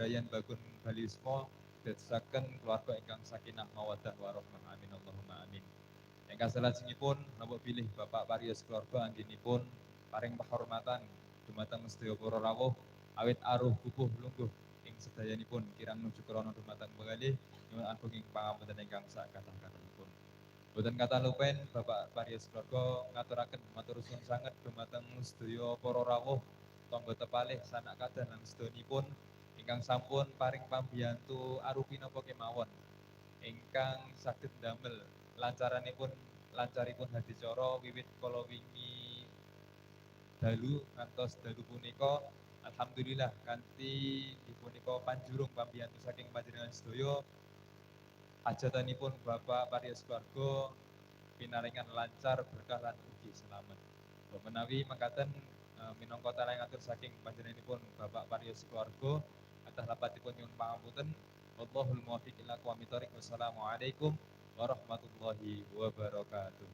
bebrayan bakun balismo dadosaken keluarga ingkang sakinah mawaddah warahmah amin Allahumma amin. Ingkang salajengipun napa bilih Bapak Parios keluarga anggenipun paring pahormatan dumateng sedaya para rawuh awit aruh pupuh lungguh ing sedayanipun kirang nuju krana dumateng penggalih nyuwun agunging pangapunten ingkang sakathah-kathahipun. Boten kata lupen Bapak Parios keluarga ngaturaken matur suwun sanget dumateng sedaya para rawuh tangga tepalih sanak kadah lan sedayanipun ingkang sampun paring pambiyantu arupi napa kemawon ingkang saged ndamel lancaripun hadicara wiwit kala wingi dalu ngantos dalu punika alhamdulillah kanthi dipunika panjurung pambiyantu saking panjenengan sedaya hajatanipun Bapak Parios keluarga pinaringan lancar berkah lan ugi selamat. Menawi mangkaten minangka talengatur saking panjenenganipun Bapak Parios keluarga kathah lapatipun nyuwun pangapunten. Wallahul muwaffiq ila aqwamit thoriq. Wassalamualaikum warahmatullahi wabarakatuh.